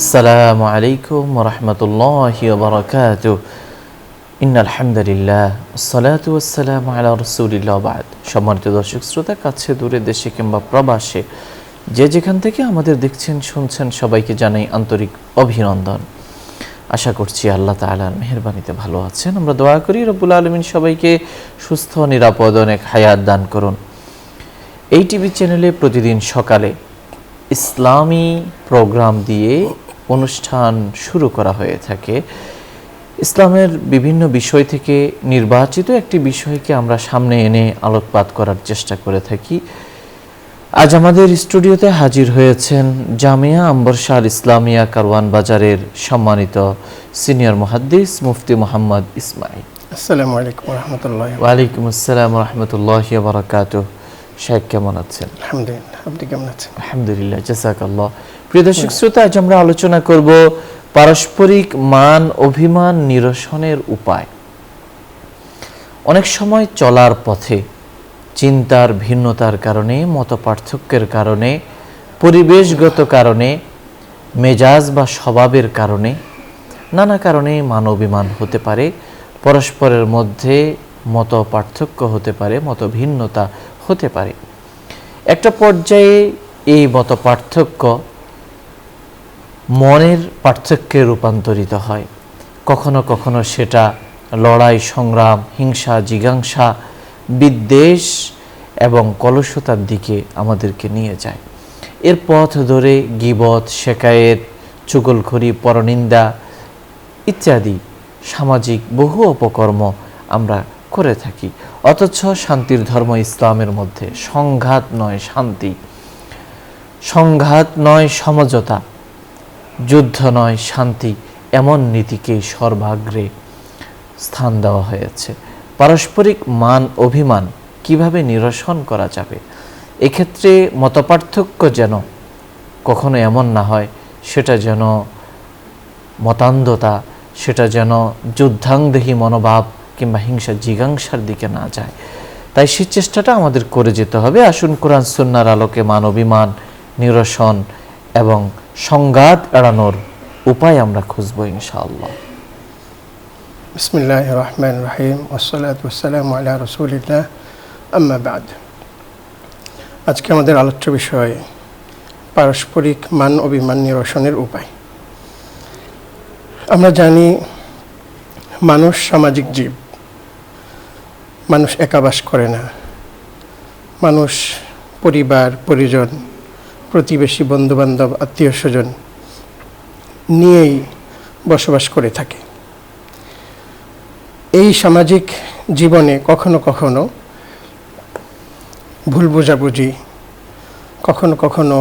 আসসালামু আলাইকুম ওয়া রাহমাতুল্লাহি ওয়া বারাকাতুহু ইন্নাল হামদুলিল্লাহ ওয়াসসালাতু ওয়াসসালামু আলা রাসূলিল্লাহ ওয়া বা'দ। সম্মানিত দর্শক শ্রোতা, কাছে দূরে, দেশে কিংবা প্রবাসে যে যেখান থেকে আমাদের দেখছেন শুনছেন, সবাইকে জানাই আন্তরিক অভিনন্দন। আশা করছি আল্লাহ তাআলার মেহেরবানিতে ভালো আছেন। আমরা দোয়া করি রব্বুল আলামিন সবাইকে সুস্থ নিরাপদ অনেক হায়াত দান করুন। এই টিভি চ্যানেলে প্রতিদিন সকালে ইসলামী প্রোগ্রাম দিয়ে অনুষ্ঠান শুরু করা হয়ে থাকে। ইসলামের বিভিন্ন বিষয় থেকে নির্বাচিত একটি বিষয়কে আমরা সামনে এনে আলোকপাত করার চেষ্টা করে থাকি। আজ আমাদের স্টুডিওতে হাজির হয়েছেন জামিয়া আম্বরশাহ আল ইসলামিয়া কারওয়ান বাজারের সম্মানিত সিনিয়র মুহাদ্দিস মুফতি মোহাম্মদ ইসমাইল। আসসালামু আলাইকুম ওয়া রাহমাতুল্লাহি। ওয়া আলাইকুম আসসালাম ওয়া রাহমাতুল্লাহি ওয়া বারাকাতুহু। শেখ কেমন আছেন? আলহামদুলিল্লাহ, আপনি কেমন আছেন? আলহামদুলিল্লাহ, জাযাকাল্লাহ। প্রিয় দর্শক শ্রোতা, আজ আমরা আলোচনা করব পারস্পরিক মান অভিমান নিরসনের উপায়। অনেক সময় চলার পথে চিন্তার ভিন্নতার কারণে, মতপার্থক্যের কারণে, পরিবেশগত কারণে, মেজাজ বা স্বভাবের কারণে, নানা কারণে মান অভিমান হতে পারে, পরস্পরের মধ্যে মত পার্থক্য হতে পারে, মত ভিন্নতা হতে পারে। একটা পর্যায়ে এই মত পার্থক্য মনের পার্থক্যে রূপান্তরিত হয়। কখনো কখনো সেটা লড়াই সংগ্রাম, হিংসা জিজ্ঞাসা, বিদ্বেষ এবং কলুষতার দিকে আমাদেরকে নিয়ে যায়। এর পথ ধরে গীবত, শেকায়েত, চুগলখড়ি, পরনিন্দা ইত্যাদি সামাজিক বহু অপকর্ম আমরা করে থাকি। অথচ শান্তির ধর্ম ইসলামের মধ্যে সংঘাত নয় শান্তি, সংঘাত নয় সমঝোতা, যুদ্ধ নয় শান্তি, এমন নীতিকে সর্বাগ্রে স্থান দেওয়া হয়েছে। পারস্পরিক মান অভিমান কিভাবে নিরসন করা যাবে? এক্ষেত্রে মতপার্থক্য যেন কখনো এমন না হয় সেটা যেন মতান্ধতা, সেটা যেন যুদ্ধাংদেহী মনোভাব কিংবা হিংসা জিজ্ঞাসার দিকে না যায়। তাই সেই চেষ্টাটা আমাদের করে যেতে হবে। আসুন কোরআন সুন্নাহর আলোকে মান অভিমান নিরসন এবং সংঘাত এড়ানোর উপায় আমরা খুঁজব ইনশাআল্লাহ। বিসমিল্লাহির রহমানির রহিম, ওয়াসসালাতু ওয়াসসালামু আলা রাসূলিল্লাহ, আম্মা বা'দ। আজকে আমাদের আলোচ্য বিষয় পারস্পরিক মান অভিমান নিরসনের উপায়। আমরা জানি মানুষ সামাজিক জীব, মানুষ একা বাস করে না। মানুষ পরিবার পরিজন, প্রতিবেশী, বন্ধুবান্ধব, আত্মীয় স্বজন নিয়েই বসবাস করে থাকে। এই সামাজিক জীবনে কখনো কখনো ভুল বোঝাবুঝি, কখনো কখনো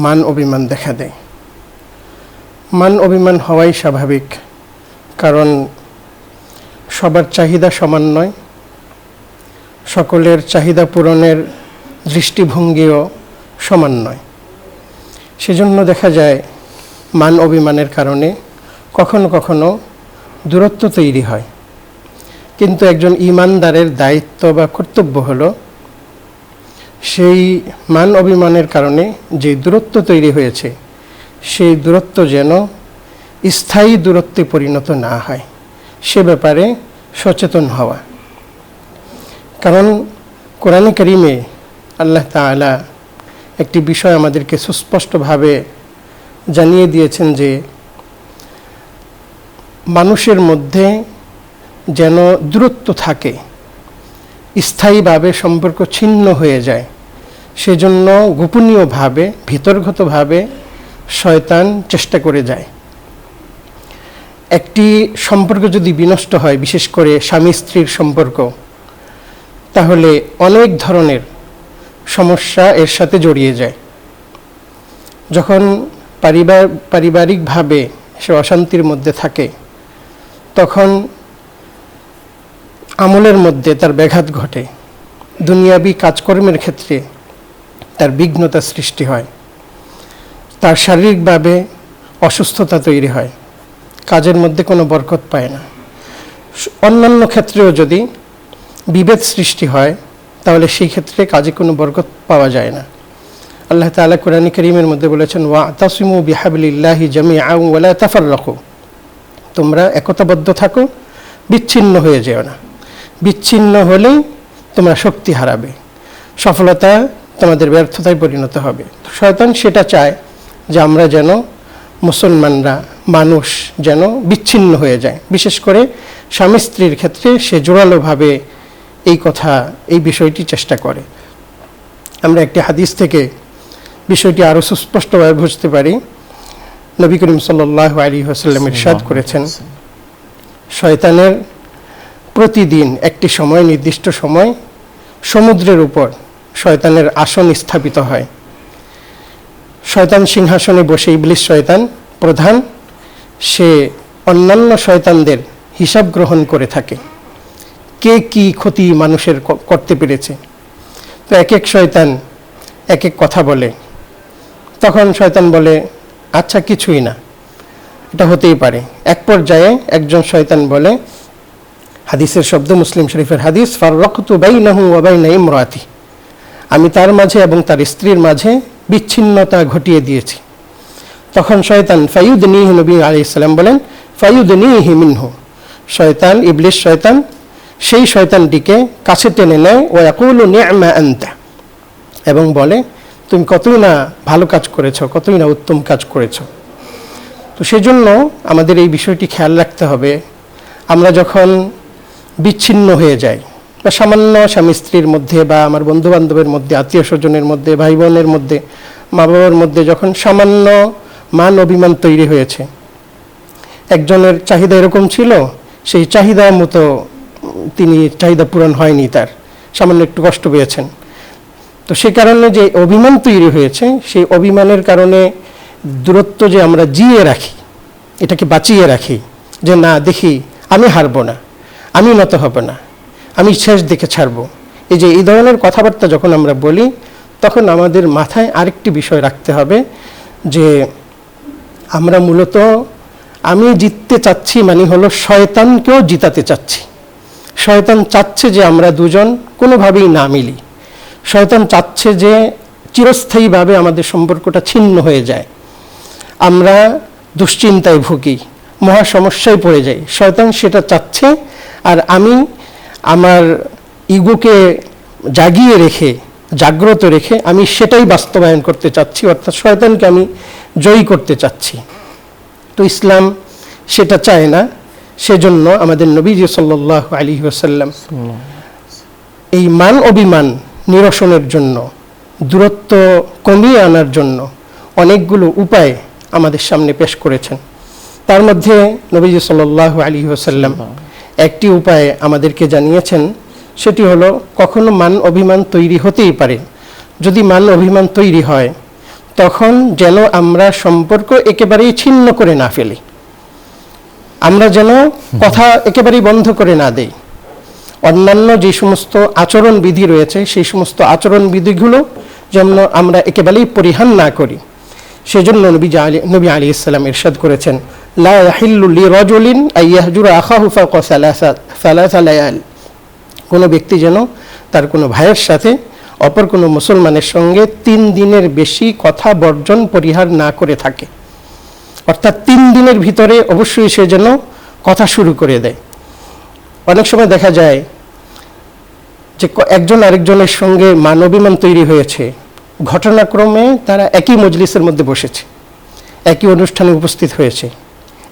মান অভিমান দেখা দেয়। মান অভিমান হওয়াই স্বাভাবিক, কারণ সবার চাহিদা সমান নয়, সকলের চাহিদা পূরণের দৃষ্টিভঙ্গিও সমান নয়। সেজন্য দেখা যায় মান অভিমানের কারণে কখনো কখনো দূরত্ব তৈরি হয়। কিন্তু একজন ঈমানদারের দায়িত্ব বা কর্তব্য হলো সেই মান অভিমানের কারণে যে দূরত্ব তৈরি হয়েছে সেই দূরত্ব যেন স্থায়ী দূরত্বে পরিণত না হয়, সে ব্যাপারে সচেতন হওয়া। কারণ কোরআনে কারিমে আল্লাহ তাআলা একটি বিষয় আমাদেরকে সুস্পষ্টভাবে জানিয়ে দিয়েছেন যে মানুষের মধ্যে যেন দূরত্ব থাকে, স্থায়ীভাবে সম্পর্ক ছিন্ন হয়ে যায়, সেজন্য গোপনীয়ভাবে ভিতরগতভাবে শয়তান চেষ্টা করে যায়। একটি সম্পর্ক যদি বিনষ্ট হয়, বিশেষ করে স্বামী স্ত্রীর সম্পর্ক, তাহলে অনেক ধরনের সমস্যা এর সাথে জড়িয়ে যায়। যখন পারিবারিকভাবে সে অশান্তির মধ্যে থাকে, তখন আমলের মধ্যে তার ব্যাঘাত ঘটে, দুনিয়াবি কাজকর্মের ক্ষেত্রে তার বিঘ্নতা সৃষ্টি হয়, তার শারীরিকভাবে অসুস্থতা তৈরি হয়, কাজের মধ্যে কোনো বরকত পায় না। অন্যান্য ক্ষেত্রেও যদি বিভেদ সৃষ্টি হয়, তাহলে সেই ক্ষেত্রে কাজে কোনো বরকত পাওয়া যায় না। আল্লাহ তাআলা কোরআন কারীমের মধ্যে বলেছেন, ওয়াতাসিমু বিহাবলিল্লাহি জামিআন ওয়া লা তাফাররাকু, তোমরা একতাবদ্ধ থাকো, বিচ্ছিন্ন হয়ে যেও না। বিচ্ছিন্ন হলেই তোমরা শক্তি হারাবে, সফলতা তোমাদের ব্যর্থতায় পরিণত হবে। শয়তান সেটা চায় যে আমরা যেন, মুসলমানরা, মানুষ যেন বিচ্ছিন্ন হয়ে যায়। বিশেষ করে স্বামী স্ত্রীর ক্ষেত্রে সে জোরালোভাবে এই বিষয়টি চেষ্টা করে। আমরা একটি হাদিস থেকে বিষয়টি আরও সুস্পষ্টভাবে বুঝতে পারি। নবী করিম সাল্লাল্লাহু আলাইহি ওয়াসাল্লাম ইরশাদ করেছেন, শয়তানের প্রতিদিন একটি সময়, নির্দিষ্ট সময়, সমুদ্রের উপর শয়তানের আসন স্থাপিত হয়। শয়তান সিংহাসনে বসে, ইবলিস শয়তান প্রধান, সে অন্যান্য শয়তানদের হিসাব গ্রহণ করে থাকে, কে কি ক্ষতি মানুষের করতে পেরেছে। তো এক এক শয়তান এক এক কথা বলে। তখন শয়তান বলে, আচ্ছা কিছুই না, এটা হতেই পারে। এক পর্যায়ে একজন শয়তান বলে, হাদিসের শব্দ, মুসলিম শরীফের হাদিস, ফাররাকতু বাইনাহু ওয়া বাইনা ইমরাতি, আমি তার মাঝে এবং তার স্ত্রীর মাঝে বিচ্ছিন্নতা ঘটিয়ে দিয়েছি। তখন শয়তান ফায়ুদনিহি, নবী আলাইহিস সালাম বলেন, ফায়ুদনিহি মিনহু, শয়তান, ইবলিস শয়তান সেই শয়তানটিকে কাছে টেনে নেয়, ওয়া ইয়াকুলু নি'মা আনতা, এবং বলে তুমি কতই না ভালো কাজ করেছো, কতই না উত্তম কাজ করেছো। তো সেজন্য আমাদের এই বিষয়টি খেয়াল রাখতে হবে। আমরা যখন বিচ্ছিন্ন হয়ে যাই, বা সামান্য স্বামী স্ত্রীর মধ্যে, বা আমার বন্ধু বান্ধবের মধ্যে, আত্মীয় স্বজনের মধ্যে, ভাই বোনের মধ্যে, মা বাবার মধ্যে যখন সামান্য মান অভিমান তৈরি হয়েছে, একজনের চাহিদা এরকম ছিল, সেই চাহিদা মতো চাহিদা পূরণ হয়নি, তার সামান্য একটু কষ্ট পেয়েছেন। তো সে কারণে যে অভিমান তৈরি হয়েছে, সেই অভিমানের কারণে দূরত্ব যে আমরা জিয়ে রাখি, এটাকে বাঁচিয়ে রাখি, যে না, দেখি আমি হারবো না, আমি নত হব না, আমি শেষ দিকে ছাড়বো, এই ধরনের কথাবার্তা যখন আমরা বলি, তখন আমাদের মাথায় আরেকটি বিষয় রাখতে হবে, যে আমরা মূলত আমি জিততে চাচ্ছি, মানে হলো শয়তানকেও জিতাতে চাচ্ছি। শয়তান চাচ্ছে যে আমরা দুজন কোনোভাবেই না মিলি। শয়তান চাচ্ছে যে চিরস্থায়ীভাবে আমাদের সম্পর্কটা ছিন্ন হয়ে যায়, আমরা দুশ্চিন্তায় ভুগি, মহা সমস্যায় পড়ে যাই। শয়তান সেটা চাচ্ছে, আর আমি আমার ইগোকে জাগিয়ে রেখে, জাগ্রত রেখে আমি সেটাই বাস্তবায়ন করতে চাচ্ছি, অর্থাৎ শয়তানকে আমি জয়ী করতে চাচ্ছি। তো ইসলাম সেটা চায় না। সেজন্য আমাদের নবীজি সাল্লাল্লাহু আলাইহি ওয়াসাল্লাম এই মান অভিমান নিরসনের জন্য, দূরত্ব কমিয়ে আনার জন্য অনেকগুলো উপায় আমাদের সামনে পেশ করেছেন। তার মধ্যে নবীজি সাল্লাল্লাহু আলাইহি ওয়াসাল্লাম একটি উপায় আমাদেরকে জানিয়েছেন, সেটি হলো, কখনো মান অভিমান তৈরি হতেই পারে। যদি মান অভিমান তৈরি হয়, তখন যেন আমরা সম্পর্ক একেবারেই ছিন্ন করে না ফেলি, আমরা যেন কথা একেবারেই বন্ধ করে না দেই। অন্যান্য যে সমস্ত আচরণ বিধি রয়েছে, সেই সমস্ত আচরণ বিধিগুলো যেন আমরা একেবারেই পরিহার না করি। সেজন্য নবী আলাইহিস সালাম ইরশাদ করেছেন, লা ইয়াহিল্লু লিরাজুলিন আইয়াহজুরা আখাহু ফাওকা সালাসা লায়াল, কোনো ব্যক্তি যেন তার কোনো ভাইয়ের সাথে অপর কোনো মুসলমানের সঙ্গে 3 দিনের বেশি কথা বর্জন, পরিহার না করে থাকে। অর্থাৎ 3 দিনের ভিতরে অবশ্যই সে যেন কথা শুরু করে দেয়। অনেক সময় দেখা যায় যে একজন আরেকজনের সঙ্গে মান অভিমান তৈরি হয়েছে, ঘটনাক্রমে তারা একই মজলিসের মধ্যে বসেছে, একই অনুষ্ঠানে উপস্থিত হয়েছে,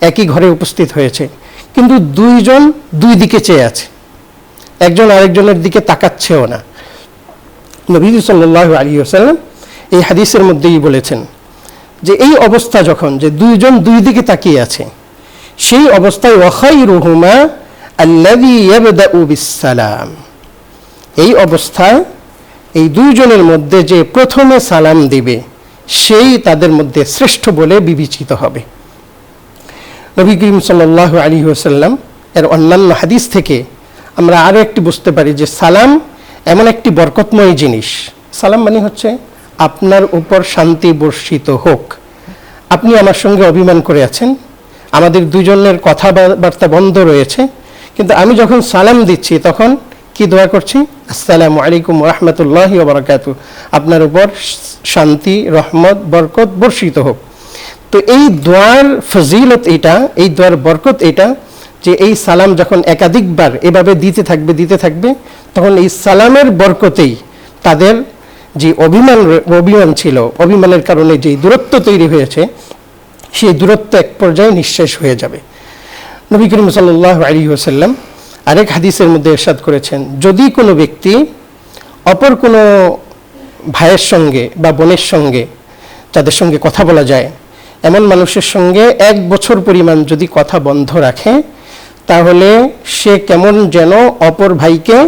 একই ঘরে উপস্থিত হয়েছে, কিন্তু দুইজন দুই দিকে চেয়ে আছে, একজন আরেকজনের দিকে তাকাচ্ছেও না। নবী সাল্লাল্লাহু আলাইহি ওয়াসাল্লাম এই হাদিসের মধ্যেই বলেছেন যে এই অবস্থা যখন, যে দুইজন দুই দিকে তাকিয়ে আছে, সেই অবস্থায় ওয়া খায়রুহুমা আল্লাযী ইয়াবদাউ বিসসালাম, এই অবস্থায় এই দুইজনের মধ্যে যে প্রথমে সালাম দিবে, সেই তাদের মধ্যে শ্রেষ্ঠ বলে বিবেচিত হবে। নবী করিম সাল্লাল্লাহু আলাইহি ওয়াসাল্লাম এর অন্যান্য হাদিস থেকে আমরা আরও একটি বুঝতে পারি যে সালাম এমন একটি বরকতময় জিনিস। সালাম মানে হচ্ছে আপনার উপর শান্তি বর্ষিত হোক। আপনি আমার সঙ্গে অভিমান করে আছেন, আমাদের দুজনের কথাবার্তা বন্ধ রয়েছে, কিন্তু আমি যখন সালাম দিচ্ছি তখন কি দোয়া করছি? আসসালামু আলাইকুম ওয়া রাহমাতুল্লাহি ওয়া বারাকাতুহু, আপনার উপর শান্তি, রহমত, বরকত বর্ষিত হোক। তো এই দোয়ার ফজিলত এটা, এই দোয়ার বরকত এটা যে এই সালাম যখন একাধিকবার এভাবে দিতে থাকবে তখন এই সালামের বরকতেই তাদের যে অভিমান ছিল, অভিমানের কারণে যে দূরত্ব তৈরি হয়েছে, সেই দূরত্ব এক পর্যায়ে নিঃশেষ হয়ে যাবে। নবী করিম সাল্লাল্লাহু আলাইহি ওয়াসাল্লাম আরেক হাদিসের মধ্যে ইরশাদ করেছেন, যদি কোনো ব্যক্তি অপর কোনো ভাইয়ের সঙ্গে বা বোনের সঙ্গে, যাদের সঙ্গে কথা বলা যায়, এমন মানুষের সঙ্গে 1 বছর পরিমাণ যদি কথা বন্ধ রাখে, তাহলে সে কেমন যেন অপর ভাইকে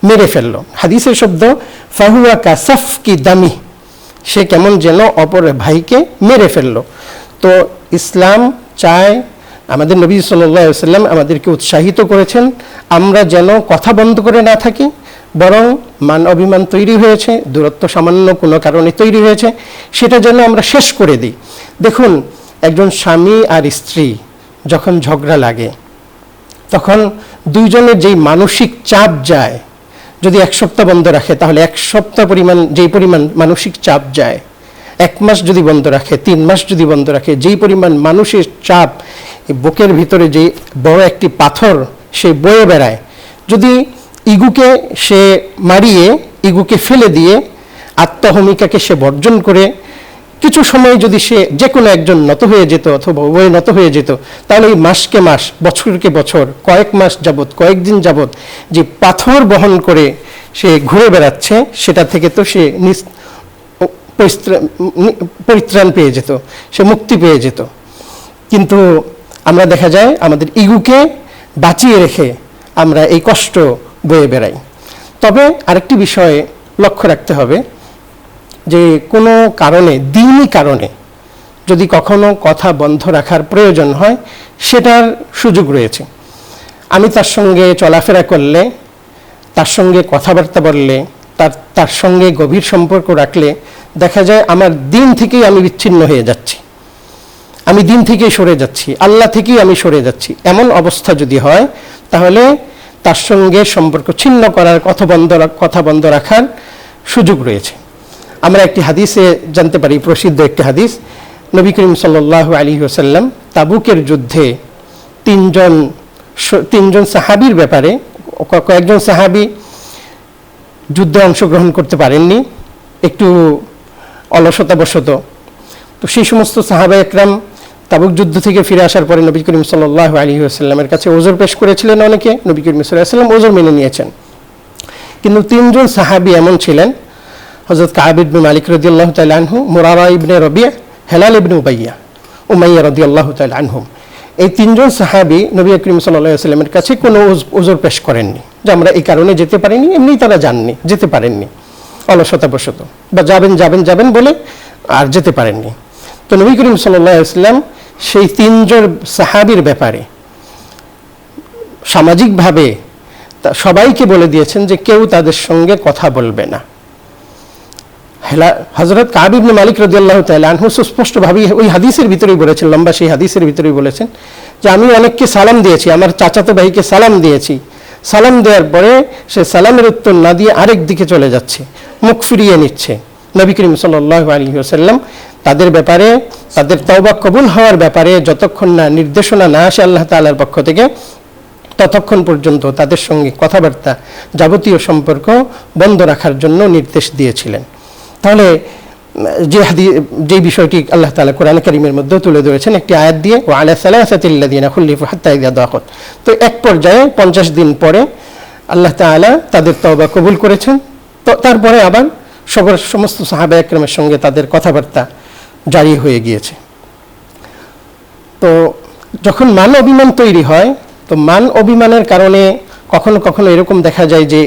মেরে ফেলল। হাদিসের শব্দ ফাহুয়া কাসাফ কি দামি, সে কেমন যেন অপর ভাইকে মেরে ফেলল। তো ইসলাম চায়, আমাদের নবী সাল্লাল্লাহু আলাইহি ওয়াসাল্লাম আমাদেরকে উৎসাহিত করেছেন আমরা যেন কথা বন্ধ করে না থাকি, বরং মান অভিমান তৈরি হয়েছে, দূরত্ব সামান্য কোনো কারণে তৈরি হয়েছে, সেটা যেন আমরা শেষ করে দিই। দেখুন, একজন স্বামী আর স্ত্রী যখন ঝগড়া লাগে, তখন দুইজনের যেই মানসিক চাপ যায়, যদি 1 সপ্তাহ বন্ধ রাখে, তাহলে 1 সপ্তাহ পরিমাণ যেই পরিমাণ মানসিক চাপ যায়, 1 মাস যদি বন্ধ রাখে, 3 মাস যদি বন্ধ রাখে, যেই পরিমাণ মানুষের চাপ, বুকের ভিতরে যে বড় একটি পাথর সে বয়ে বেড়ায়, যদি ইগুকে সে মারিয়ে, ইগুকে ফেলে দিয়ে আত্মহমিকাকে সে বর্জন করে কিছু সময় যদি সে যে কোনো একজন নত হয়ে যেত অথবা উভয় নত হয়ে যেত, তাহলে এই মাসকে মাস, বছরকে বছর, কয়েক মাস যাবৎ, কয়েকদিন যাবৎ যে পাথর বহন করে সে ঘুরে বেড়াচ্ছে, সেটা থেকে তো সে পরিত্রাণ পেয়ে যেত, সে মুক্তি পেয়ে যেত। কিন্তু আমরা দেখা যায় আমাদের ইগুকে বাঁচিয়ে রেখে আমরা এই কষ্ট বয়ে বেড়াই। তবে আরেকটি বিষয়ে লক্ষ্য রাখতে হবে যে কোনো কারণে, দ্বীনি কারণে যদি কখনো কথা বন্ধ রাখার প্রয়োজন হয়, সেটার সুযোগ রয়েছে। আমি তার সঙ্গে চলাফেরা করলে, তার সঙ্গে কথাবার্তা বললে, তার সঙ্গে গভীর সম্পর্ক রাখলে দেখা যায় আমার দিন থেকেই আমি বিচ্ছিন্ন হয়ে যাচ্ছি, আমি দিন থেকেই সরে যাচ্ছি, আল্লাহ থেকেই আমি সরে যাচ্ছি। এমন অবস্থা যদি হয়, তাহলে তার সঙ্গে সম্পর্ক ছিন্ন করার, কথা বন্ধ রাখার সুযোগ রয়েছে। আমরা একটি হাদিসে জানতে পারি, প্রসিদ্ধ একটি হাদিস, নবী করিম সাল্লাল্লাহু আলাইহি ওয়াসাল্লাম তাবুকের যুদ্ধে তিনজন সাহাবীর ব্যাপারে, কয়েকজন সাহাবী যুদ্ধে অংশগ্রহণ করতে পারেননি একটু অলসতাবশত। তো সেই সমস্ত সাহাবা একরাম তাবুক যুদ্ধ থেকে ফিরে আসার পরে নবী করিম সাল্লাল্লাহু আলাইহি ওয়াসাল্লামের কাছে ওযর পেশ করেছিলেন অনেকে, নবী করিম সাল্লাল্লাহু আলাইহি ওয়াসাল্লাম ওযর মেনে নিয়েছেন। কিন্তু 3 জন সাহাবী এমন ছিলেন, হযরত কাব ইবনে মালিক রাদিয়াল্লাহু তাআলা আনহু, মুরারা ইবনে রবিয়া, হেলাল ইবনে উমাইয়া রাদিয়াল্লাহু তাআলা আনহুম, এই 3 জন সাহাবী নবী করিম সাল্লাল্লাহু আলাইহি ওয়াসাল্লামের কাছে কোনো ওযর পেশ করেননি যে আমরা এই কারণে যেতে পারিনি, এমনিই তারা যেতে পারেননি অলসতাবশত, বা যাবেন বলে আর যেতে পারেননি। তো নবী করিম সাল্লাল্লাহু আলাইহি ওয়াসাল্লাম সেই 3 জন সাহাবীর ব্যাপারে সামাজিকভাবে সবাইকে বলে দিয়েছেন যে কেউ তাদের সঙ্গে কথা বলবে না। হযরত কাব ইবনে মালিক রাদিয়াল্লাহু তাআলা আনহু সুস্পষ্টভাবে ওই হাদিসের ভিতরেই বলেছেন, লম্বা সেই হাদিসের ভিতরেই বলেছেন যে আমি অনেককে সালাম দিয়েছি, আমার চাচাতো ভাইকে সালাম দিয়েছি, সালাম দেওয়ার পরে সে সালামের উত্তর না দিয়ে আরেক দিকে চলে যাচ্ছে, মুখ ফিরিয়ে নিচ্ছে। নবী করিম সাল্লাল্লাহু আলাইহি ওয়াসাল্লাম তাদের ব্যাপারে, তাদের তওবা কবুল হওয়ার ব্যাপারে যতক্ষণ না নির্দেশনা না আসে আল্লাহ তাআলার পক্ষ থেকে, ততক্ষণ পর্যন্ত তাদের সঙ্গে কথাবার্তা, যাবতীয় সম্পর্ক বন্ধ রাখার জন্য নির্দেশ দিয়েছিলেন। তাহলে যে বিষয়টি আল্লাহ তাআলা কোরআন কারীমের মধ্যে তুলে ধরেছেন একটি আয়াত দিয়ে, ওয়া আলা সালাসাতিল্লাযিনা খুল্লিফু হাত্তা ইযা দাখাত, তো এক পর্যায়ে 50 দিন পরে আল্লাহ তাআলা তাদের তওবা কবুল করেছেন। তো তারপরে আবার সমস্ত সাহাবা একরামের সঙ্গে তাদের কথাবার্তা জারি হয়ে গিয়েছে। তো যখন মান অভিমান তৈরি হয়, তো মান অভিমানের কারণে কখনো কখনো এরকম দেখা যায় যে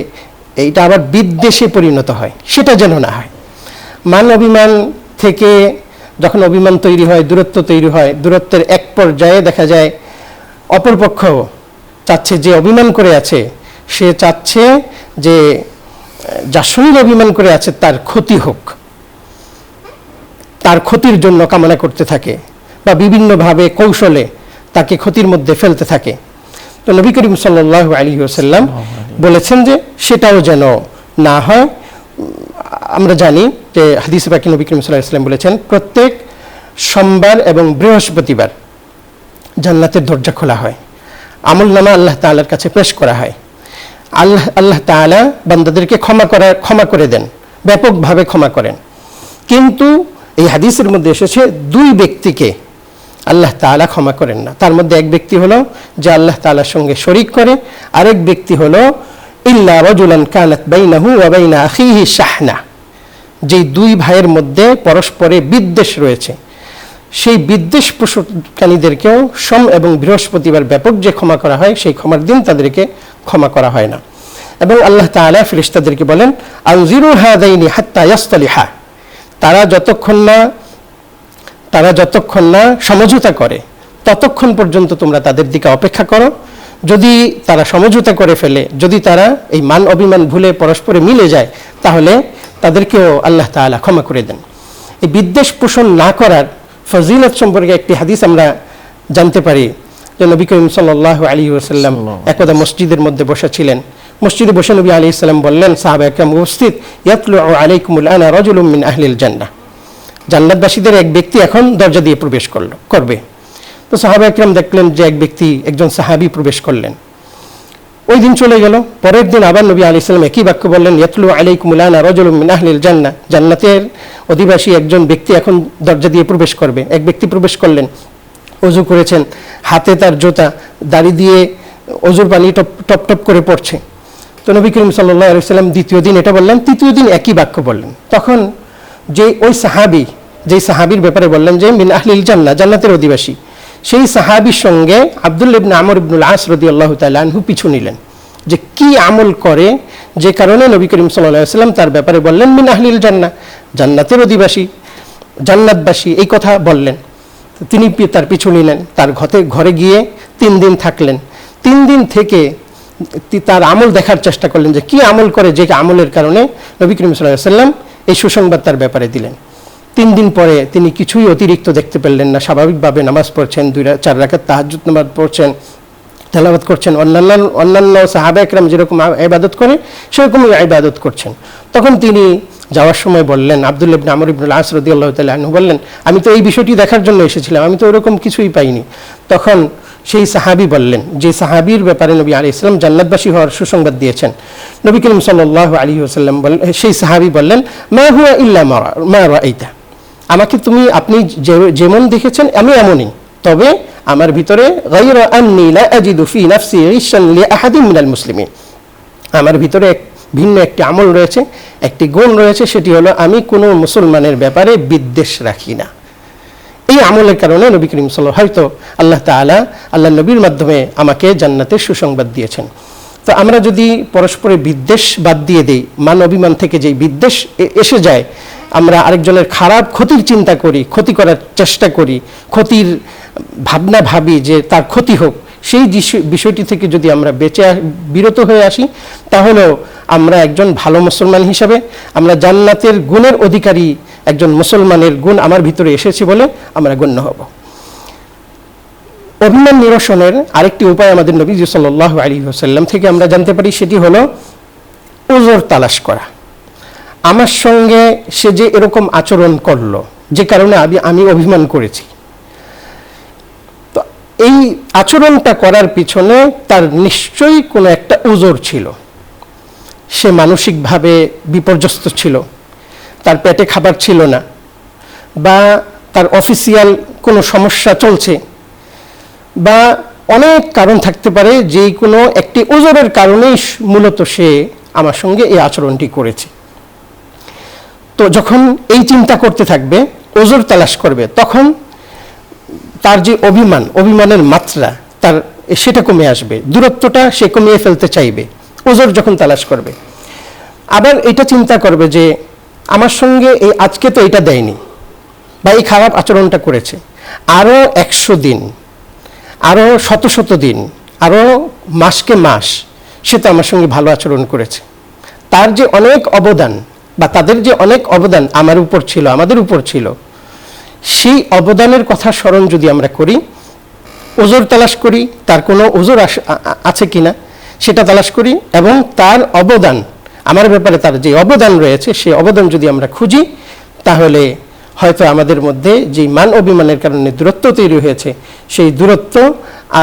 এইটা আবার বিদ্বেষে পরিণত হয়, সেটা যেন না হয়। মান অভিমান থেকে যখন অভিমান তৈরি হয়, দূরত্ব তৈরি হয়, দূরত্বের এক পর্যায়ে দেখা যায় অপরপক্ষ চাচ্ছে, যে অভিমান করে আছে সে চাচ্ছে যে যার সঙ্গে অভিমান করে আছে তার ক্ষতি হোক, তার ক্ষতির জন্য কামনা করতে থাকে বা বিভিন্নভাবে কৌশলে তাকে ক্ষতির মধ্যে ফেলতে থাকে। তো নবী করিম সাল্লাল্লাহু আলাইহি ওয়াসাল্লাম বলেছেন যে সেটাও যেন না হয়। আমরা জানি যে হাদিসে পাকে নবী করিম সাল্লাল্লাহু আলাইহি ওয়াসাল্লাম বলেছেন প্রত্যেক সোমবার এবং বৃহস্পতিবার জান্নাতের দরজা খোলা হয়, আমলনামা আল্লাহ তাআলার কাছে পেশ করা হয়। আল্লাহ তাআলা বান্দাদেরকে ক্ষমা করে দেন, ব্যাপকভাবে ক্ষমা করেন। কিন্তু এই হাদিসের মধ্যে এসেছে দুই ব্যক্তিকে আল্লাহ তাআলা ক্ষমা করেন না। তার মধ্যে এক ব্যক্তি হলো যে আল্লাহ তাআলার সঙ্গে শরীক করে, আরেক ব্যক্তি হলো ইল্লা রাজুলান কানাত বাইনাহু ওয়া বাইনা আখিহি শাহনা, যে দুই ভাইয়ের মধ্যে পরস্পরে বিদ্বেষ রয়েছে, সেই বিদ্বেষ পোষণকারীদেরকেও সোম এবং বৃহস্পতিবার ব্যাপক যে ক্ষমা করা হয়, সেই ক্ষমার দিন তাদেরকে ক্ষমা করা হয় না। এবং আল্লাহ তাআলা ফেরেশতাদেরকে বলেন আনজিরু হাদাইনি হাত্তা ইয়াসতালিহা, তারা যতক্ষণ না সমঝোতা করে ততক্ষণ পর্যন্ত তোমরা তাদের দিকে অপেক্ষা করো। যদি তারা সমঝোতা করে ফেলে, যদি তারা এই মান অভিমান ভুলে পরস্পরে মিলে যায়, তাহলে তাদেরকেও আল্লাহ তাআলা ক্ষমা করে দেন। এই বিদ্বেষ পোষণ না করার ফজিলত সম্পর্কে একটি হাদিস আমরা জানতে পারি যে নবী করিম সাল্লাল্লাহু আলাইহি ওয়াসাল্লাম একদা মসজিদের মধ্যে বসে ছিলেন। মসজিদে বসে নবী আলাইহিস সালাম বললেন, সাহাবা একরাম উপস্থিত, ইয়াতলুউ আলাইকুমুল আনা রাজুলুম মিন আহলিল জান্নাহ, জান্নাতবাসীদের এক ব্যক্তি এখন দরজা দিয়ে প্রবেশ করবে। তো সাহাবা একরাম দেখলেন যে একজন সাহাবী প্রবেশ করলেন। ওই দিন চলে গেল। পরের দিন আবার নবী আলাইহিস সালাম একই বাক্য বললেন, ইয়াতলুউ আলাইকুমুল আনা রাজুলুম মিন আহলিল জান্নাহ, জান্নাতের অধিবাসী একজন ব্যক্তি এখন দরজা দিয়ে প্রবেশ করবে। এক ব্যক্তি প্রবেশ করলেন, ওযু করেছেন, হাতে তার জুতা, দাড়ি দিয়ে ওযুর পানি টপ টপ করে পড়ছে। তো নবী করিম সাল্লাল্লাহু আলাইহি ওয়াসাল্লাম দ্বিতীয় দিন এটা বললেন, তৃতীয় দিন একই বাক্য বললেন। তখন ওই সাহাবীর ব্যাপারে বললেন যে মিন আহলিল জান্নাহ, জান্নাতের অধিবাসী, সেই সাহাবীর সঙ্গে আব্দুল্লাহ ইবনে আমর ইবনুল আস রাদিয়াল্লাহু তাআলা আনহু পিছু নিলেন যে কি আমল করে, যে কারণে নবী করিম সাল্লাল্লাহু আলাইহি ওয়াসাল্লাম তার ব্যাপারে বললেন মিন আহলিল জান্নাহ, জান্নাতের অধিবাসী, জান্নাতবাসী, এই কথা বললেন। তিনি তার পিছু নিলেন, তার ঘরে গিয়ে 3 দিন থাকলেন। 3 দিন থেকে তার আমল দেখার চেষ্টা করলেন যে কি আমল করে, যে আমলের কারণে নবী করিম সাল্লাল্লাহু আলাইহি ওয়াসাল্লাম এই সুসংবাদ তার ব্যাপারে দিলেন। 3 দিন পরে তিনি কিছুই অতিরিক্ত দেখতে পেলেন না। স্বাভাবিকভাবে নামাজ পড়ছেন, 2-4 রাকাত তাহাজ্জুদ নামাজ পড়ছেন, তেলাওয়াত করছেন, অন্যান্য সাহাবা একরাম যেরকম ইবাদত করে সেরকমই ইবাদত করছেন। তখন তিনি যাওয়ার সময় বললেন, আব্দুল্লাহ ইবনে আমর ইবনুল আস রাদিয়াল্লাহু তাআলা আনহু বললেন, আমি তো এই বিষয়টি দেখার জন্য এসেছিলাম, আমি তো ওরকম কিছুই পাইনি। তখন সেই সাহাবী বললেন, যে সাহাবীর ব্যাপারে নবী আলাইহিস সালাম জান্নাতবাসী হওয়ার সুসংবাদ দিয়েছেন, নবী করিম সাল্লাল্লাহু আলাইহি ওয়াসাল্লাম সেই সাহাবী বললেন, মা হুয়া ইল্লা মা রাআইতা, আমাকে আপনি যেমন দেখেছেন আমি এমনই, তবে আমার ভিতরে গায়রা আন্নী লা আজিদু ফি নাফসি গিশান লি আহাদিন মিনাল মুসলিমিন, আমার ভিতরে ভিন্ন একটি আমল রয়েছে, একটি গুণ রয়েছে, সেটি হলো আমি কোনো মুসলমানের ব্যাপারে বিদ্বেষ রাখি না। এই আমলের কারণে নবী করিম সাল্লাল্লাহু হয়তো আল্লাহ তাআলা আল্লাহ নবীর মাধ্যমে আমাকে জান্নাতের সুসংবাদ দিয়েছেন। তো আমরা যদি পরস্পরে বিদ্বেষ বাদ দিয়ে দেই, মান অভিমান থেকে যেই বিদ্বেষ এসে যায়, আমরা আরেকজনের ক্ষতির চিন্তা করি, ক্ষতি করার চেষ্টা করি, ক্ষতির ভাবনা ভাবি যে তার ক্ষতি হোক, সেই বিষয়টি থেকে যদি আমরা বিরত হয়ে আসি, তাহলেও আমরা একজন ভালো মুসলমান হিসাবে, আমরা জান্নাতের গুণের অধিকারী একজন মুসলমানের গুণ আমার ভিতরে এসেছে বলে আমরা গণ্য হব। অভিমান নিরসনের আরেকটি উপায় আমাদের নবী সাল্লাল্লাহু আলাইহি ওয়াসাল্লাম থেকে আমরা জানতে পারি, সেটি হলো উযর তালাশ করা। আমার সঙ্গে সে যে এরকম আচরণ করলো, যে কারণে আমি অভিমান করেছি, তো এই আচরণটা করার পিছনে তার নিশ্চয়ই কোনো একটা উযর ছিল। সে মানসিকভাবে বিপর্যস্ত ছিল, তার পেটে খাবার ছিল না, বা তার অফিসিয়াল কোনো সমস্যা চলছে, বা অনেক কারণ থাকতে পারে, যে কোনো একটি উযরের কারণেই মূলত সে আমার সঙ্গে এই আচরণটি করেছে। তো যখন এই চিন্তা করতে থাকবে, উযর তালাশ করবে, তখন তার যে অভিমানের মাত্রা সেটা কমে আসবে, দূরত্বটা সে কমিয়ে ফেলতে চাইবে উযর যখন তালাশ করবে। আবার এটা চিন্তা করবে যে আমার সঙ্গে আজকে তো এটা দেয়নি, বা এই খারাপ আচরণটা করেছে, আরও 100 দিন, আরও শত দিন, আরও মাসকে মাস সে তো আমার সঙ্গে ভালো আচরণ করেছে। তার যে অনেক অবদান, বা তাদের যে অনেক অবদান আমার উপর ছিল, আমাদের উপর ছিল, সেই অবদানের কথা স্মরণ যদি আমরা করি, উযর তালাশ করি, তার কোনো উযর আছে কিনা, সেটা তালাশ করি, এবং তার অবদান, আমার ব্যাপারে তার যে অবদান রয়েছে সেই অবদান যদি আমরা খুঁজি, তাহলে হয়তো আমাদের মধ্যে যে মান অভিমানের কারণে দূরত্ব তৈরি হয়েছে সেই দূরত্ব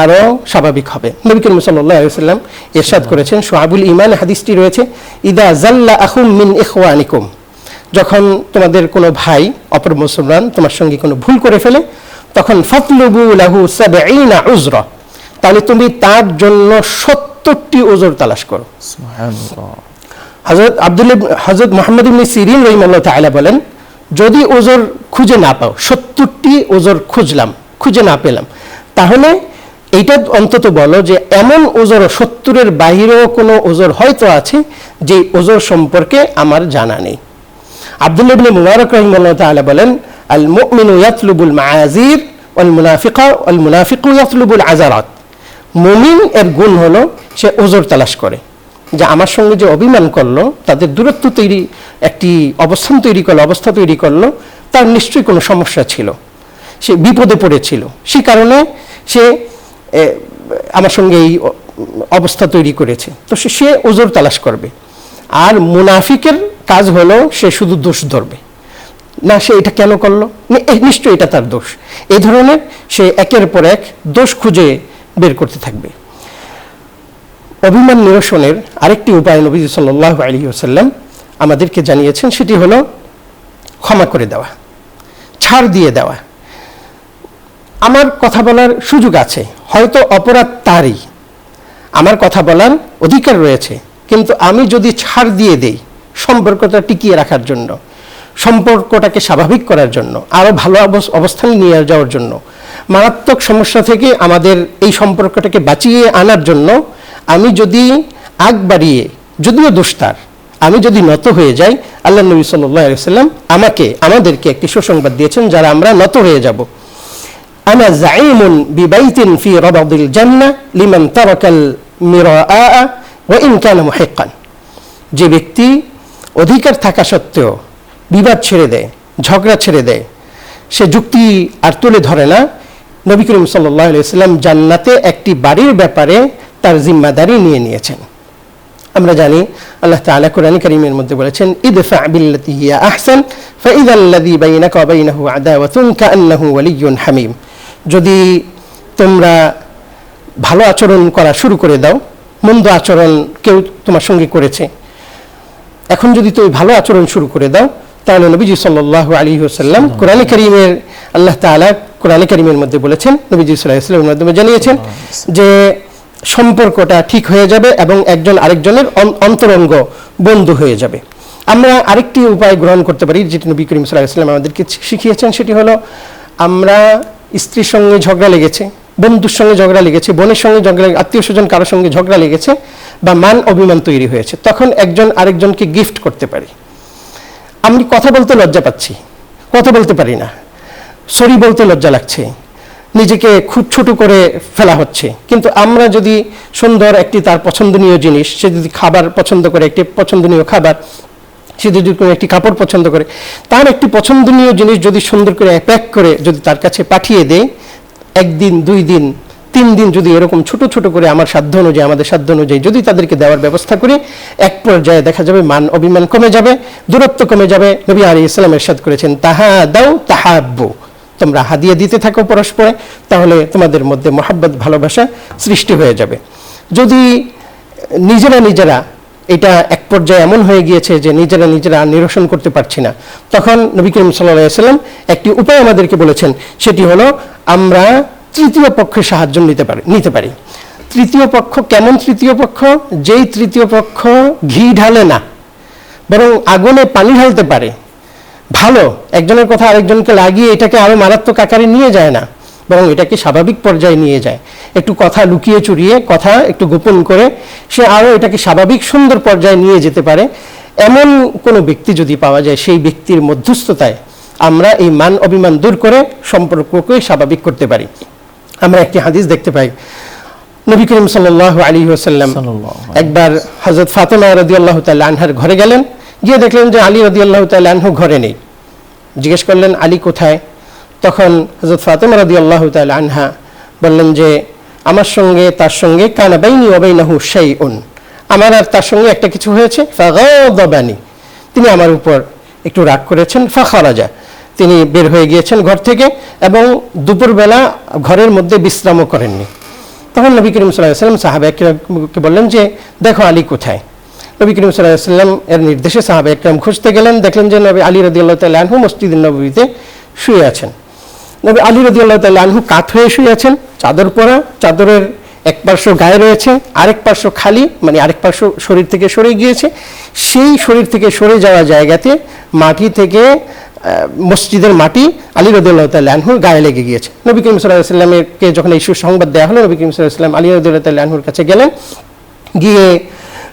আরও স্বাভাবিক হবে। নবী করিম সাল্লাল্লাহু আলাইহি ওয়াসাল্লাম ইরশাদ করেছেন, শুআবুল ঈমান হাদিসটি রয়েছে, ইদা জাল্লা আখুম মিন ইখওয়ানিকুম, যখন তোমাদের কোনো ভাই অপর মুসলমান তোমার সঙ্গে কোনো ভুল করে ফেলে, তখন ফাতলুবু লাহু সাবঈনা উযরা, তাহলে তুমি তার জন্য 70টি ওজর তালাশ করো। সুবহানাল্লাহ। হযরত মুহাম্মদ ইবনে সিরিন রাহিমাহুল্লাহ তাআলা বলেন, যদি ওজর খুঁজে না পাও, 70টি ওজর খুঁজলাম, খুঁজে না পেলাম, তাহলে এইটা অন্তত বলো যে এমন ওজর 70-এর বাইরেও কোনো ওজর হয়তো আছে যে ওজর সম্পর্কে আমার জানা নেই। আব্দুল্লাহ ইবনে মুবারক রাহিমাহুল্লাহ তাআলা বলেন, আল মুমিনু ইয়াতলুবুল মাআযির ওয়াল মুনাফিকু ইয়াতলুবুল আযারাত। মুমিন এর গুণ হলো সে ওজর তালাশ করে, যে আমার সঙ্গে যে অভিমান করলো, তাদের দূরত্ব তৈরি, একটি অবস্থান তৈরি করলো, অবস্থা তৈরি করলো, তার নিশ্চয়ই কোনো সমস্যা ছিল, সে বিপদে পড়েছিল, সেই কারণে সে আমার সঙ্গে এই অবস্থা তৈরি করেছে, তো সে ওজর তালাশ করবে। আর মুনাফিকের কাজ হলো সে শুধু দোষ ধরবে, না সে এটা কেন করলো, নিশ্চয়ই এটা তার দোষ, এই ধরনের সে একের পর এক দোষ খুঁজে বের করতে থাকবে। অভিমান নিরসনের আরেকটি উপায় নবী সাল্লাল্লাহু আলাইহি ওয়াসাল্লাম আমাদেরকে জানিয়েছেন, সেটি হলো ক্ষমা করে দেওয়া, ছাড় দিয়ে দেওয়া। আমার কথা বলার সুযোগ আছে, হয়তো অপরাধ তারই, আমার কথা বলার অধিকার রয়েছে, কিন্তু আমি যদি ছাড় দিয়ে দেই সম্পর্কটা টিকিয়ে রাখার জন্য, সম্পর্কটাকে স্বাভাবিক করার জন্য, আরও ভালো অবস্থানে নিয়ে যাওয়ার জন্য, মারাত্মক সমস্যা থেকে আমাদের এই সম্পর্কটাকে বাঁচিয়ে আনার জন্য আমি যদি আগ বাড়িয়ে, যদিও দোষ তার, আমি যদি নত হয়ে যাই, আল্লাহ নবী সাল্লাল্লাহু আলাইহি ওয়াসাল্লাম আমাদেরকে একটি সুসংবাদ দিয়েছেন, যারা আমরা নত হয়ে যাব। আনা যাঈমুন বিবাইতিন ফি রাবাদিল জান্নাহ লিমান তারাকাল মিরাআ ওয়া ইন কানা মুহিক্কান। যে ব্যক্তি অধিকার থাকা সত্ত্বেও বিবাদ ছেড়ে দেয়, ঝগড়া ছেড়ে দেয়, সে যুক্তি আর তুলে ধরে না, নবী করিম সাল্লাল্লাহু আলাইহি ওয়াসাল্লাম জান্নাতে একটি বাড়ির ব্যাপারে তার জিম্মাদারি নিয়ে নিয়েছেন। আমরা জানি আল্লাহ তাআলা কোরআন কারীমের মধ্যে বলেছেন, ইদফা বিল্লাতি হিয়া আহসান ফাইযাল্লাযী বাইনাকা ওয়া বাইনাহু আদাওয়াতুন কাআন্নাহু ওয়ালিয়্যুন হামীম। যদি তোমরা ভালো আচরণ করা শুরু করে দাও, মন্দ আচরণ কেউ তোমার সঙ্গে করেছে, এখন যদি তুমি ভালো আচরণ শুরু করে দাও, তাহলে নবীজি সাল্লাল্লাহু আলাইহি ওয়াসাল্লাম কোরআন কারীমের, আল্লাহ তাআলা কোরআন কারীমের মধ্যে বলেছেন, নবীজি সাল্লাল্লাহু আলাইহি ওয়াসাল্লামের মাধ্যমে জানিয়েছেন যে সম্পর্কটা ঠিক হয়ে যাবে এবং একজন আরেকজনের অন্তরঙ্গ বন্ধু হয়ে যাবে। আমরা আরেকটি উপায় গ্রহণ করতে পারি, যেটি নবী করিম সাল্লাল্লাহু আলাইহি ওয়াসাল্লাম আমাদেরকে শিখিয়েছেন, সেটি হলো, আমরা স্ত্রীর সঙ্গে ঝগড়া লেগেছে, বন্ধুর সঙ্গে ঝগড়া লেগেছে, বোনের সঙ্গে ঝগড়া, আত্মীয় স্বজন কারোর সঙ্গে ঝগড়া লেগেছে, বা মান অভিমান তৈরি হয়েছে, তখন একজন আরেকজনকে গিফট করতে পারি। আমি কথা বলতে লজ্জা পাচ্ছি, কথা বলতে পারি না, সরি বলতে লজ্জা লাগছে, নিজেকে খুব ছোট করে ফেলা হচ্ছে, কিন্তু আমরা যদি সুন্দর একটি তার পছন্দনীয় জিনিস, সে যদি খাবার পছন্দ করে, একটি পছন্দনীয় খাবার, সে যদি কোনো একটি কাপড় পছন্দ করে, তার একটি পছন্দনীয় জিনিস যদি সুন্দর করে প্যাক করে যদি তার কাছে পাঠিয়ে দেয়, একদিন, 2 দিন, 3 দিন যদি এরকম ছোট ছোট করে আমার সাধ্য অনুযায়ী, আমাদের সাধ্য অনুযায়ী যদি তাদেরকে দেওয়ার ব্যবস্থা করি, এক পর্যায়ে দেখা যাবে মান অভিমান কমে যাবে, দূরত্ব কমে যাবে। নবী আলাইহিস সালাম ইরশাদ করেছেন, তাহাদাউ তাহাব্বু, তোমরা হাদিয়া দিতে থাকো পরস্পরে, তাহলে তোমাদের মধ্যে মহব্বত, ভালোবাসা সৃষ্টি হয়ে যাবে। যদি নিজেরা এটা এক পর্যায়ে এমন হয়ে গিয়েছে যে নিজেরা নিরসন করতে পারছি না, তখন নবী করিম সাল্লাল্লাহু আলাইহি ওয়াসাল্লাম একটি উপায় আমাদেরকে বলেছেন, সেটি হলো আমরা তৃতীয় পক্ষের সাহায্য নিতে পারি। তৃতীয় পক্ষ কেমন তৃতীয় পক্ষ? যেই তৃতীয় পক্ষ ঘি ঢালে না, বরং আগুনে পানি ঢালতে পারে, ভালো, একজনের কথা আরেকজনকে লাগিয়ে এটাকে আরো মারাত্মক আকারে নিয়ে যায় না, বরং এটাকে স্বাভাবিক পর্যায়ে নিয়ে যায়, একটু কথা লুকিয়ে চুরিয়ে, কথা একটু গোপন করে সে আরো এটাকে স্বাভাবিক সুন্দর পর্যায়ে নিয়ে যেতে পারে। এমন কোনো ব্যক্তি যদি পাওয়া যায়, সেই ব্যক্তির মধ্যস্থতায় আমরা এই মান অভিমান দূর করে সম্পর্ককে স্বাভাবিক করতে পারি। আমরা একটি হাদিস দেখতে পাই, নবী করিম সাল্লাল্লাহু আলাইহি ওয়াসাল্লাম একবার হযরত ফাতেমা রাদিয়াল্লাহু তাআলা আনহার ঘরে গেলেন, গিয়ে দেখলেন যে আলী রাদিয়াল্লাহু তাআলা আনহু ঘরে নেই। জিজ্ঞেস করলেন, আলী কোথায়? তখন হযরত ফাতেমা রাদিয়াল্লাহু তাআলা আনহা বললেন যে আমার সঙ্গে তার সঙ্গে কানা বাইনি ওয়া বাইনাহু শাইউন, আমার আর তার সঙ্গে একটা কিছু হয়েছে। ফাগাদাবানি, তিনি আমার উপর একটু রাগ করেছেন। ফাখারাজা, তিনি বের হয়ে গিয়েছেন ঘর থেকে এবং দুপুরবেলা ঘরের মধ্যে বিশ্রামও করেননি। তখন নবী করিম সাল্লাল্লাহু আলাইহি ওয়াসাল্লাম সাহাবা-য়ে-কেরামকে বললেন যে দেখো আলী কোথায়। নবী করিম সাল্লাল্লাহু আলাইহি ওয়াসাল্লাম এর নির্দেশে সাহাবা-য়ে-কেরাম খুঁজতে গেলেন, দেখলেন যে নবী আলী রাদিয়াল্লাহু তাআলা আনহু মসজিদুন নববীতে শুয়ে আছেন। নবী আলী রাদিয়াল্লাহু তাআলা আনহু কাত হয়ে শুয়ে আছেন, চাদর পরা, চাদরের এক পার্শ্ব গায়ে রয়েছে, আরেক পার্শ্ব খালি, মানে আরেক পার্শ্ব শরীর থেকে সরে গিয়েছে। সেই শরীর থেকে সরে যাওয়া জায়গাতে মাটি থেকে মসজিদের মাটি আলী রাদিয়াল্লাহু তাআলা আনহুর গায়ে লেগে গিয়েছে। নবী করিম সাল্লাল্লাহু আলাইহি ওয়াসাল্লামকে যখন এই সুসংবাদ দেওয়া হলো, নবী করিম সাল্লাল্লাহু আলাইহি ওয়াসাল্লাম আলী রাদিয়াল্লাহু তাআলা আনহুর কাছে গেলেন। গিয়ে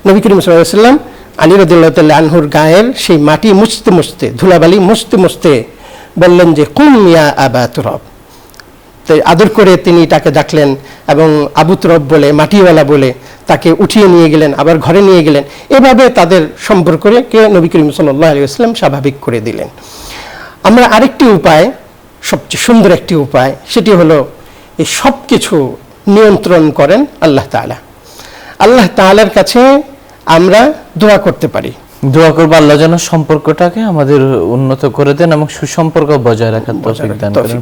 নবী করিম সাল্লাল্লাহু আলাইহি ওয়াসাল্লাম আলী রাদিয়াল্লাহু তাআলা আনহুর গায়ের সেই মাটি মুছতে মুছতে, ধুলাবালি মুছতে মুছতে বললেন যে কুম ইয়া আবা তুরাব। তাই আদর করে তিনি তাকে ডাকলেন এবং আবু তুরাব বলে, মাটিওয়ালা বলে তাকে উঠিয়ে নিয়ে গেলেন, আবার ঘরে নিয়ে গেলেন। এভাবে তাদের সম্পর্ককে নবী করিম সাল্লাল্লাহু আলাইহি ওয়াসাল্লাম স্বাভাবিক করে দিলেন। আমরা আরেকটি উপায়, সবচেয়ে সুন্দর একটি উপায়, সেটি হলো এই সব কিছু নিয়ন্ত্রণ করেন আল্লাহ তাআলা। আল্লাহ তাআলার কাছে আমরা দোয়া করতে পারি। দোয়া করব আল্লাহ যেন সম্পর্কটাকে আমাদের উন্নত করে দেন এবং সুসম্পর্ক বজায় রাখার তৌফিক দান করেন।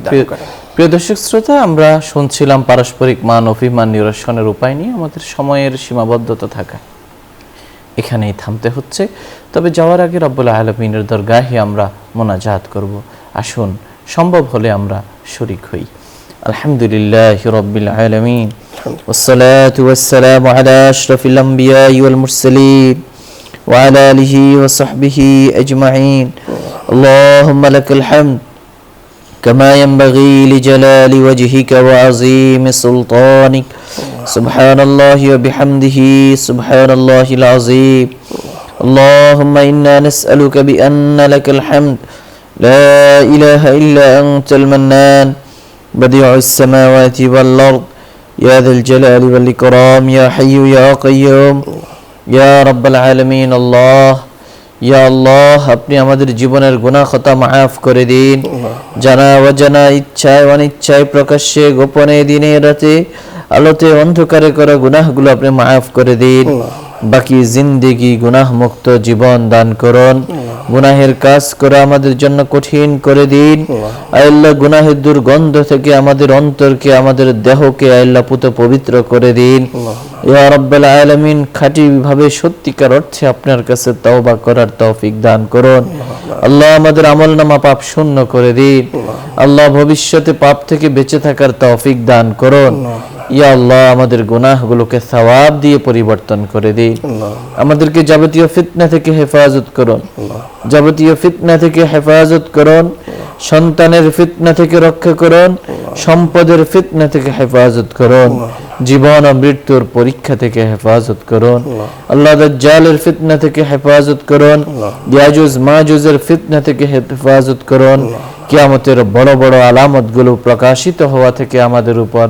প্রিয় দর্শক শ্রোতা, আমরা শুনছিলাম পারস্পরিক মান অভিমান নিরসনের উপায় নিয়ে। আমাদের সময়ের সীমাবদ্ধতা থাকা এখানেই থামতে হচ্ছে। তবে যাওয়ার আগে রব্বুল আলামিনের দরগাহে আমরা মোনাজাত করব। আসুন সম্ভব হলে আমরা শরীক হই। আলহামদুলিল্লাহি রাব্বিল আলামিন, ওয়াসসালাতু ওয়াসসালামু আলা আশরাফিল আমবিয়াই ওয়াল মুরসালিন ওয়া আলা আলিহি ওয়া সাহবিহি আজমাইন। আল্লাহুম্মা লাকাল হামদ কামা ইয়ানবাগি লিজালালি ওয়াজহিকা ওয়া আযীমি সুলতানিক। সুবহানাল্লাহি ওয়া বিহামদিহি সুবহানাল্লাহিল আযীম। اللهم إنا نسألك بأن لك الحمد لا إله إلا أنت المنان بديع السماوات والأرض يا ذا الجلال والإكرام يا حي يا قيوم يا رب العالمين। الله ইয়া আল্লাহ, আপনি আমাদের জীবনের গুনাহ খাতা মাফ করে দিন। জানা অজানা, ইচ্ছায় অনিচ্ছায়, প্রকাশ্যে গোপনে, দিনে রাতে, আলোতে অন্ধকারে করা গুনাহগুলো আপনি মাফ করে দিন। বাকি জিন্দেগি গুনাহ মুক্ত জীবন দান করুন। গুনাহের কাজ করা আমাদের জন্য কঠিন করে দিন। আল্লাহ গুনাহের দুর্গন্ধ থেকে আমাদের অন্তরকে, আমাদের দেহকে আল্লাহ পুত পবিত্র করে দিন। ইয়া রাব্বাল আলামিন, খাঁটি ভাবে সত্যিকার অর্থে আপনার কাছে তওবা করার তৌফিক দান করুন। আল্লাহ আমাদের আমলনামা পাপ শূন্য করে দিন। আল্লাহ ভবিষ্যতে পাপ থেকে বেঁচে থাকার তৌফিক দান করুন। ইয়া আল্লাহ আমাদের গুনাহগুলোকে সওয়াব দিয়ে পরিবর্তন করে দিন। আমাদেরকে যাবতীয় ফিতনা থেকে হেফাজত করুন, যাবতীয় ফিতনা থেকে হেফাজত করুন। সন্তানের ফিতনা থেকে রক্ষা করুন, সম্পদের ফিতনা থেকে হেফাজত করুন, জীবন ও মৃত্যুর পরীক্ষা থেকে হেফাজত করুন। আল্লাহ দাজ্জালের ফিতনা থেকে হেফাজত করুন, ইয়াজুজ মাজুজের ফিতনা থেকে হেফাজত করুন। কিয়ামতের বড় বড় আলামতগুলো প্রকাশিত হওয়া থেকে আমাদের উপর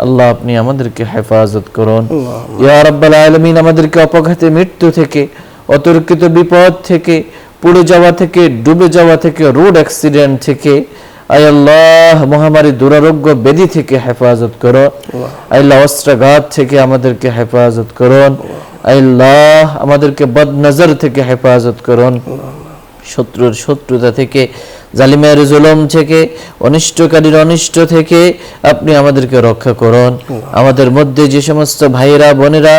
আল্লাহ আপনি আমাদেরকে হেফাজত করুন। ইয়া রাব্বাল আলামিন, আমাদেরকে অপঘাতে মৃত্যু থেকে, অতর্কিত বিপদ থেকে, পুড়ে যাওয়া থেকে, ডুবে যাওয়া থেকে, রোড অ্যাক্সিডেন্ট থেকে, আয় আল্লাহ মহামারী দুরারোগ্য ব্যাধি থেকে হেফাজত করো। আল্লাহ অস্ত্রাঘাত থেকে আমাদেরকে হেফাজত করুন। আল্লাহ আমাদেরকে বদনজর থেকে হেফাজত করুন, শত্রুর শত্রুতা থেকে, জালিমের জুলুম থেকে, অনিষ্টকারীর অনিষ্ট থেকে আপনি আমাদেরকে রক্ষা করুন। আমাদের মধ্যে যে সমস্ত ভাইয়েরা বোনেরা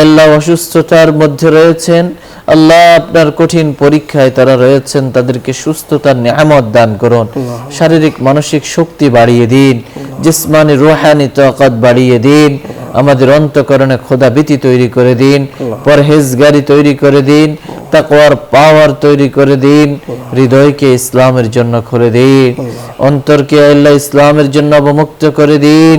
আল্লাহ অসুস্থতার মধ্যে রয়েছেন, আল্লাহ আপনার কঠিন পরীক্ষায় তারা রয়েছেন, তাদেরকে সুস্থতার নিয়ামত দান করুন। শারীরিক মানসিক শক্তি বাড়িয়ে দিন, জিসমানি রুহানি তাকাত বাড়িয়ে দিন। আমাদের অন্তঃকরণে খোদাভীতি তৈরি করে দিন, পরহেজগারি তৈরি করে দিন, তাকওয়ার পাওয়ার তৈরি করে দিন। হৃদয়কে ইসলামের জন্য খুলে দিন, অন্তরকে আল্লাহ ইসলামের জন্য অবমুক্ত করে দিন।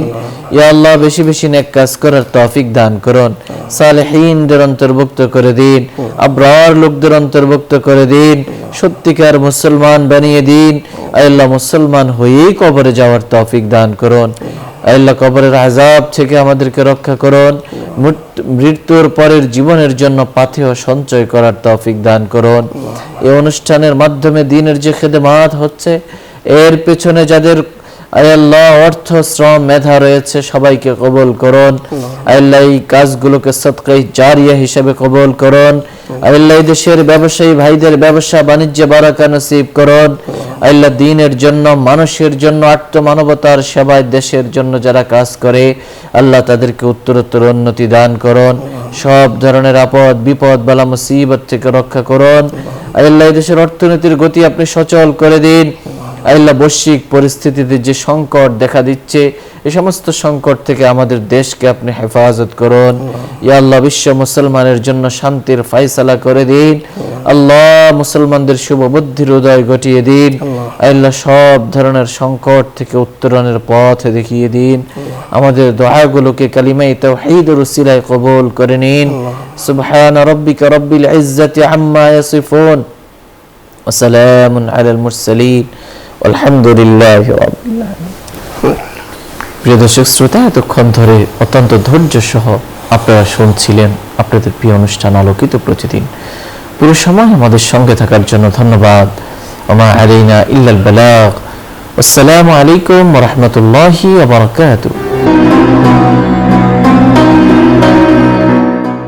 ইয়া আল্লাহ বেশি বেশি নেক কাজ করার তৌফিক দান করুন। সালেহীনদের অন্তর্ভুক্ত করে দিন, আবরার লোকদের অন্তর্ভুক্ত করে দিন, সত্যিকার মুসলমান বানিয়ে দিন। আল্লাহ মুসলমান হয়েই কবরে যাওয়ার তৌফিক দান করুন। আল্লাহ কবরের আযাব থেকে আমাদেরকে রক্ষা করুন। মৃত্যুর পরের জীবনের জন্য পাথেয় সঞ্চয় করার তৌফিক দান করুন। এই অনুষ্ঠানের মাধ্যমে দ্বীনের যে খেদমাত হচ্ছে, এর পেছনে যাদের আয় আল্লাহ অর্থ শ্রম মেধা রয়েছে সবাইকে কবুল করুন। আয় আল্লাহ এই কাজগুলোকে সদকায়ে জারিয়া হিসেবে কবুল করুন। আয় আল্লাহ এই দেশের ব্যবসায়ী ভাইদের ব্যবসা বাণিজ্যে বারাকা নসিব করুন। আয় আল্লাহ দ্বীনের জন্য, মানুষের জন্য, আত্মমানবতার সেবায় দেশের জন্য যারা কাজ করে আল্লাহ তাদেরকে উত্তরোত্তর উন্নতি দান করুন। সব ধরনের আপদ বিপদ বালা মুসিবত থেকে রক্ষা করুন। আয় আল্লাহ এই দেশের অর্থনীতির গতি আপনি সচল করে দিন। আয় আল্লাহ বৈশ্বিক পরিস্থিতিতে যে সংকট দেখা দিচ্ছে এই সমস্ত সংকট থেকে আমাদের দেশকে আপনি হেফাজত করুন। ইয়া আল্লাহ বিশ্ব মুসলমানের জন্য শান্তির ফয়সালা করে দিন। আল্লাহ মুসলমানদের শুভ বুদ্ধির উদয় ঘটিয়ে দিন। আল্লাহ সব ধরনের সংকট থেকে উত্তরণের পথ দেখিয়ে দিন। আমাদের দোয়াগুলোকে কালিমায়ে তাওহীদের উসিলায় কবুল করে নিন। সুবহান রাব্বিকা রাব্বিল ইজ্জাতি আম্মা ইয়াসিফুন ওয়া সালামুন আলাল মুরসালিন আলহামদুলিল্লাহি রাব্বিল আলামিন। প্রিয় দর্শক শ্রোতা, এতক্ষণ ধরে অত্যন্ত ধৈর্য সহ আপনারা শুনছিলেন আপনাদের প্রিয় অনুষ্ঠান আলোকিত প্রতিদিন। পুরো সময় আমাদের সঙ্গে থাকার জন্য ধন্যবাদ। ওমা আলাইনা ইল্লাল বালাগ। আসসালামু আলাইকুম ওয়া রাহমাতুল্লাহি ওয়া বারাকাতুহু।